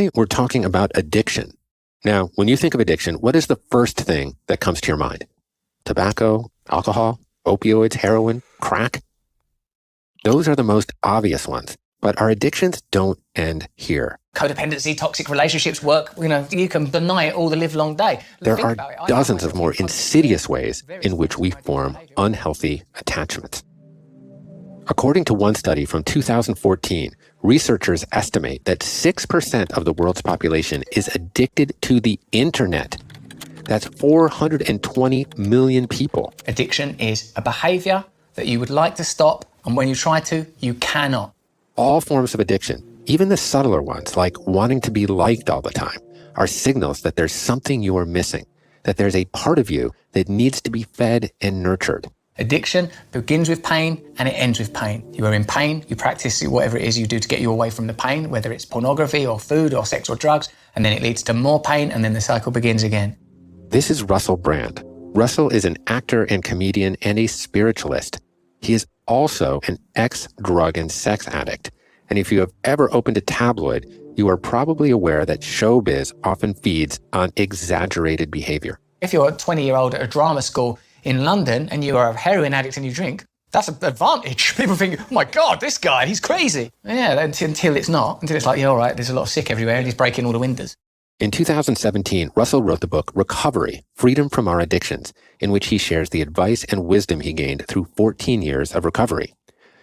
Today, we're talking about addiction. Now, when you think of addiction, what is the first thing that comes to your mind? Tobacco, alcohol, opioids, heroin, crack? Those are the most obvious ones, but our addictions don't end here. Codependency, toxic relationships, work, you can deny it all the live long day. There are dozens of more insidious ways in which we form unhealthy attachments. According to one study from 2014, researchers estimate that 6% of the world's population is addicted to the internet. That's 420 million people. Addiction is a behavior that you would like to stop, and when you try to, you cannot. All forms of addiction, even the subtler ones like wanting to be liked all the time, are signals that there's something you are missing, that there's a part of you that needs to be fed and nurtured. Addiction begins with pain and it ends with pain. You are in pain, you practice whatever it is you do to get you away from the pain, whether it's pornography or food or sex or drugs, and then it leads to more pain and then the cycle begins again. This is Russell Brand. Russell is an actor and comedian and a spiritualist. He is also an ex-drug and sex addict. And if you have ever opened a tabloid, you are probably aware that showbiz often feeds on exaggerated behavior. If you're a 20-year-old at a drama school in London and you are a heroin addict and you drink, that's an advantage. People think, oh my God, this guy, he's crazy. Yeah, until it's not. Until it's like, yeah, all right, there's a lot of sick everywhere and he's breaking all the windows. In 2017, Russell wrote the book Recovery, Freedom from Our Addictions, in which he shares the advice and wisdom he gained through 14 years of recovery.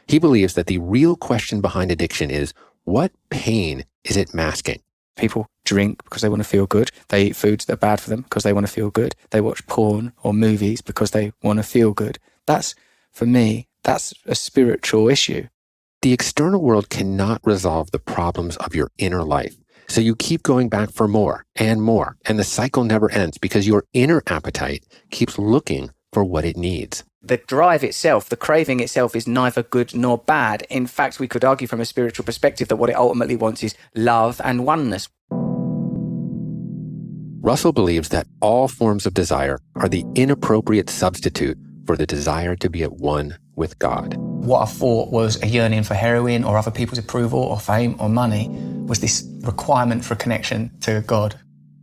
He believes that the real question behind addiction is, what pain is it masking? People drink because they want to feel good. They eat foods that are bad for them because they want to feel good. They watch porn or movies because they want to feel good. That's, for me, that's a spiritual issue. The external world cannot resolve the problems of your inner life. So you keep going back for more, and the cycle never ends because your inner appetite keeps looking for what it needs. The drive itself, the craving itself is neither good nor bad. In fact, we could argue from a spiritual perspective that what it ultimately wants is love and oneness. Russell believes that all forms of desire are the inappropriate substitute for the desire to be at one with God. What I thought was a yearning for heroin or other people's approval or fame or money was this requirement for a connection to God.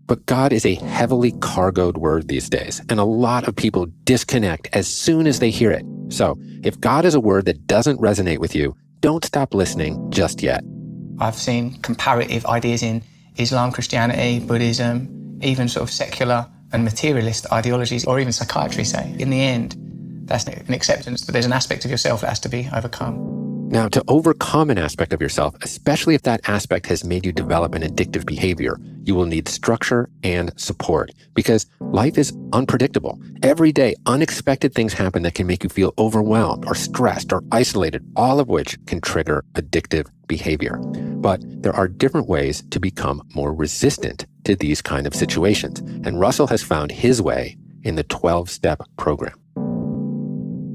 But God is a heavily cargoed word these days, and a lot of people disconnect as soon as they hear it. So if God is a word that doesn't resonate with you, don't stop listening just yet. I've seen comparative ideas in Islam, Christianity, Buddhism, even sort of secular and materialist ideologies, or even psychiatry say. In the end, that's an acceptance that there's an aspect of yourself that has to be overcome. Now, to overcome an aspect of yourself, especially if that aspect has made you develop an addictive behavior, you will need structure and support because life is unpredictable. Every day, unexpected things happen that can make you feel overwhelmed or stressed or isolated, all of which can trigger addictive behavior. But there are different ways to become more resistant to these kind of situations. And Russell has found his way in the 12-step program.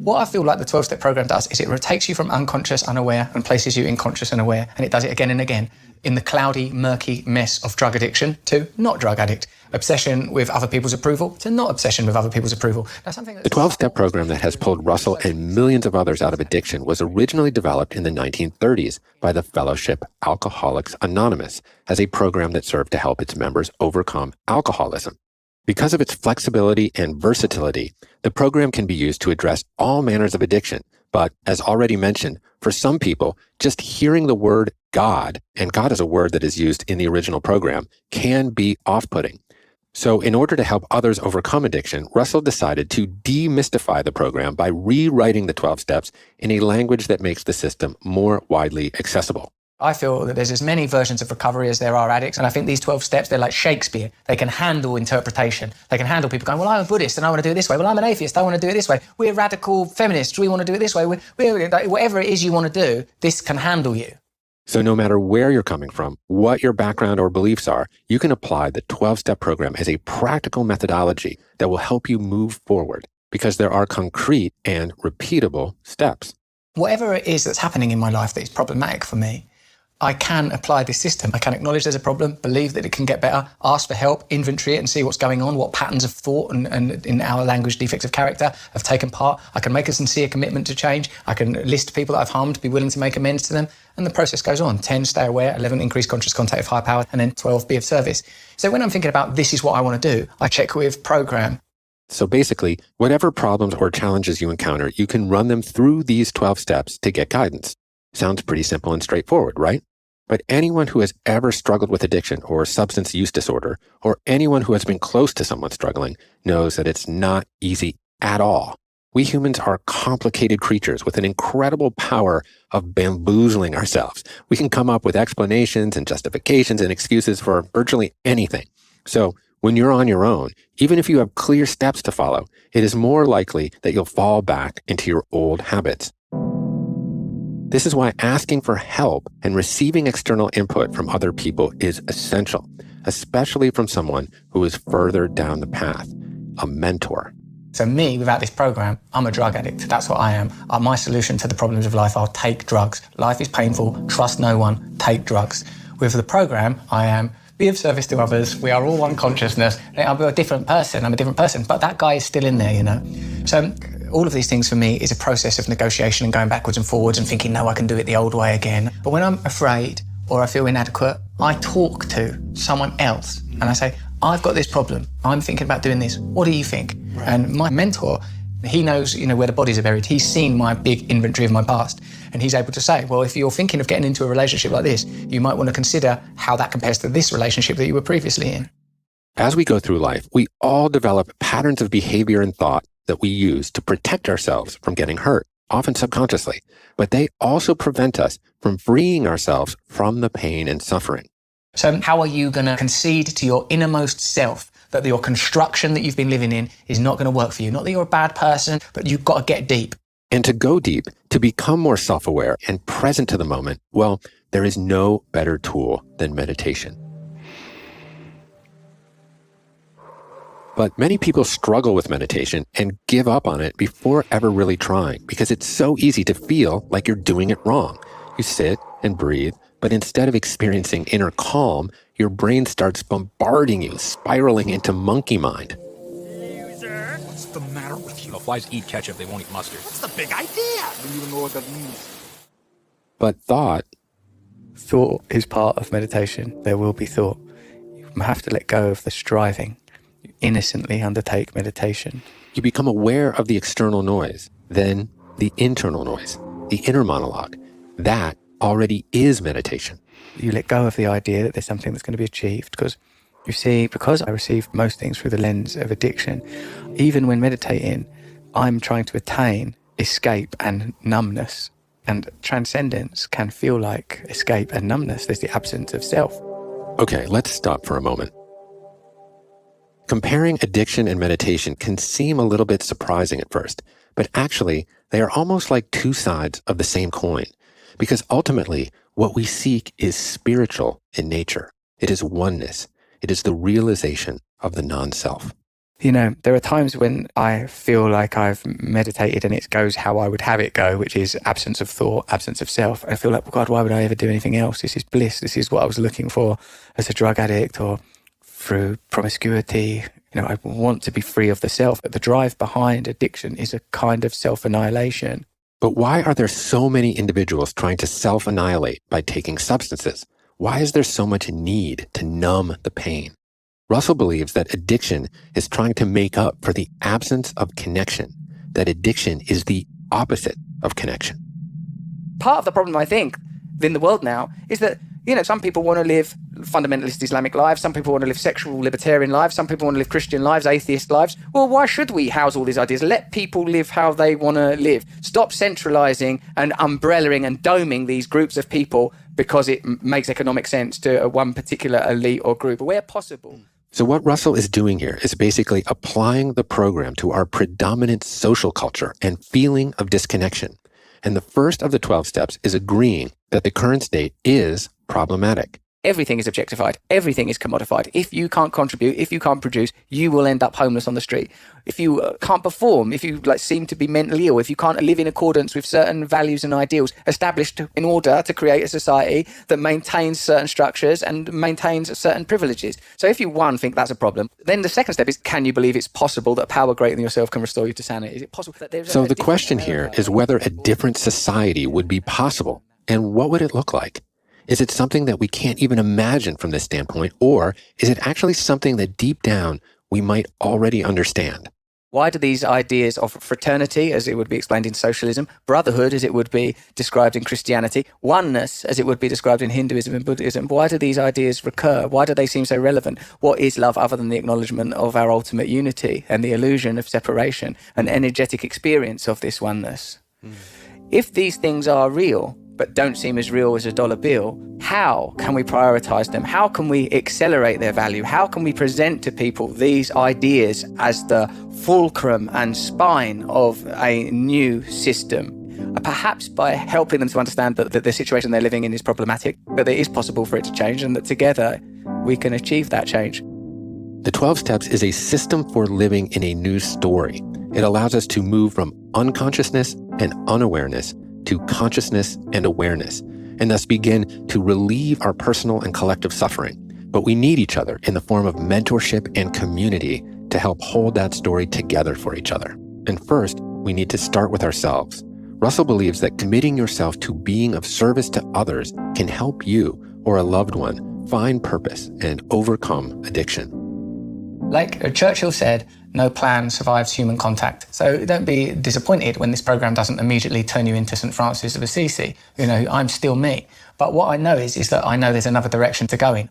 What I feel like the 12-step program does is it takes you from unconscious, unaware, and places you in conscious and aware, and it does it again and again in the cloudy, murky mess of drug addiction to not drug addict, obsession with other people's approval to not obsession with other people's approval. Now, the 12-step program that has pulled Russell and millions of others out of addiction was originally developed in the 1930s by the fellowship Alcoholics Anonymous as a program that served to help its members overcome alcoholism. Because of its flexibility and versatility, the program can be used to address all manners of addiction. But as already mentioned, for some people, just hearing the word God, and God is a word that is used in the original program, can be off-putting. So in order to help others overcome addiction, Russell decided to demystify the program by rewriting the 12 steps in a language that makes the system more widely accessible. I feel that there's as many versions of recovery as there are addicts, and I think these 12 steps, they're like Shakespeare. They can handle interpretation. They can handle people going, well, I'm a Buddhist and I want to do it this way. Well, I'm an atheist, I want to do it this way. We're radical feminists, we want to do it this way. Whatever it is you want to do, this can handle you. So no matter where you're coming from, what your background or beliefs are, you can apply the 12-step program as a practical methodology that will help you move forward because there are concrete and repeatable steps. Whatever it is that's happening in my life that is problematic for me, I can apply this system. I can acknowledge there's a problem, believe that it can get better, ask for help, inventory it and see what's going on, what patterns of thought and in our language, defects of character have taken part. I can make a sincere commitment to change. I can list people that I've harmed, be willing to make amends to them. And the process goes on. 10, stay aware. 11, increase conscious contact with higher power. And then 12, be of service. So when I'm thinking about this is what I want to do, I check with program. So basically, whatever problems or challenges you encounter, you can run them through these 12 steps to get guidance. Sounds pretty simple and straightforward, right? But anyone who has ever struggled with addiction or substance use disorder, or anyone who has been close to someone struggling, knows that it's not easy at all. We humans are complicated creatures with an incredible power of bamboozling ourselves. We can come up with explanations and justifications and excuses for virtually anything. So when you're on your own, even if you have clear steps to follow, it is more likely that you'll fall back into your old habits. This is why asking for help and receiving external input from other people is essential, especially from someone who is further down the path, a mentor. So me, without this program, I'm a drug addict. That's what I am. My solution to the problems of life, I'll take drugs. Life is painful. Trust no one. Take drugs. With the program, I am be of service to others. We are all one consciousness. I'm a different person. I'm a different person. But that guy is still in there, you know. So all of these things for me is a process of negotiation and going backwards and forwards and thinking, no, I can do it the old way again. But when I'm afraid or I feel inadequate, I talk to someone else and I say, I've got this problem. I'm thinking about doing this. What do you think? Right. And my mentor, he knows, you know, where the bodies are buried. He's seen my big inventory of my past. And he's able to say, well, if you're thinking of getting into a relationship like this, you might want to consider how that compares to this relationship that you were previously in. As we go through life, we all develop patterns of behavior and thought that we use to protect ourselves from getting hurt, often subconsciously. But they also prevent us from freeing ourselves from the pain and suffering. So how are you going to concede to your innermost self that your construction that you've been living in is not going to work for you? Not that you're a bad person, but you've got to get deep. And to go deep, to become more self-aware and present to the moment, well, there is no better tool than meditation. But many people struggle with meditation and give up on it before ever really trying because it's so easy to feel like you're doing it wrong. You sit and breathe, but instead of experiencing inner calm, your brain starts bombarding you, spiraling into monkey mind. Loser. What's the matter with you? The flies eat ketchup, they won't eat mustard. What's the big idea? I don't even know what that means. But thought is part of meditation. There will be thought. You have to let go of the striving. You innocently undertake meditation. You become aware of the external noise, then the internal noise, the inner monologue. That already is meditation. You let go of the idea that there's something that's going to be achieved because you see, because I received most things through the lens of addiction, even when meditating, I'm trying to attain escape and numbness. And transcendence can feel like escape and numbness. There's the absence of self. Okay, let's stop for a moment. Comparing addiction and meditation can seem a little bit surprising at first, but actually, they are almost like two sides of the same coin. Because ultimately, what we seek is spiritual in nature. It is oneness. It is the realization of the non-self. You know, there are times when I feel like I've meditated and it goes how I would have it go, which is absence of thought, absence of self. I feel like, well, God, why would I ever do anything else? This is bliss. This is what I was looking for as a drug addict or through promiscuity. You know, I want to be free of the self. But the drive behind addiction is a kind of self-annihilation. But why are there so many individuals trying to self-annihilate by taking substances? Why is there so much need to numb the pain? Russell believes that addiction is trying to make up for the absence of connection, that addiction is the opposite of connection. Part of the problem, I think, in the world now is that, you know, some people want to live fundamentalist Islamic lives, some people want to live sexual libertarian lives, some people want to live Christian lives, atheist lives. Well, why should we house all these ideas? Let people live how they want to live. Stop centralizing and umbrellaing and doming these groups of people because it makes economic sense to one particular elite or group, where possible. So what Russell is doing here is basically applying the program to our predominant social culture and feeling of disconnection. And the first of the 12 steps is agreeing that the current state is problematic. everything is objectified. Everything is commodified. If you can't contribute, if you can't produce, you will end up homeless on the street. If you can't perform, if you seem to be mentally ill, if you can't live in accordance with certain values and ideals established in order to create a society that maintains certain structures and maintains certain privileges. So if you, one, think that's a problem, then the second step is, can you believe it's possible that power greater than yourself can restore you to sanity? Is it possible that there's So the question here is whether a different society would be possible, and what would it look like? Is it something that we can't even imagine from this standpoint, or is it actually something that deep down we might already understand? Why do these ideas of fraternity, as it would be explained in socialism, brotherhood, as it would be described in Christianity, oneness, as it would be described in Hinduism and Buddhism, why do these ideas recur? Why do they seem so relevant? What is love other than the acknowledgement of our ultimate unity and the illusion of separation, an energetic experience of this oneness? If these things are real, but don't seem as real as a dollar bill, how can we prioritize them? How can we accelerate their value? How can we present to people these ideas as the fulcrum and spine of a new system? Perhaps by helping them to understand that the situation they're living in is problematic, but it is possible for it to change, and that together we can achieve that change. The 12 Steps is a system for living in a new story. It allows us to move from unconsciousness and unawareness to consciousness and awareness, and thus begin to relieve our personal and collective suffering. But we need each other in the form of mentorship and community to help hold that story together for each other. And first, we need to start with ourselves. Russell believes that committing yourself to being of service to others can help you or a loved one find purpose and overcome addiction. Like Churchill said, no plan survives human contact. So don't be disappointed when this program doesn't immediately turn you into St. Francis of Assisi. I'm still me. But what I know is that I know there's another direction to go in.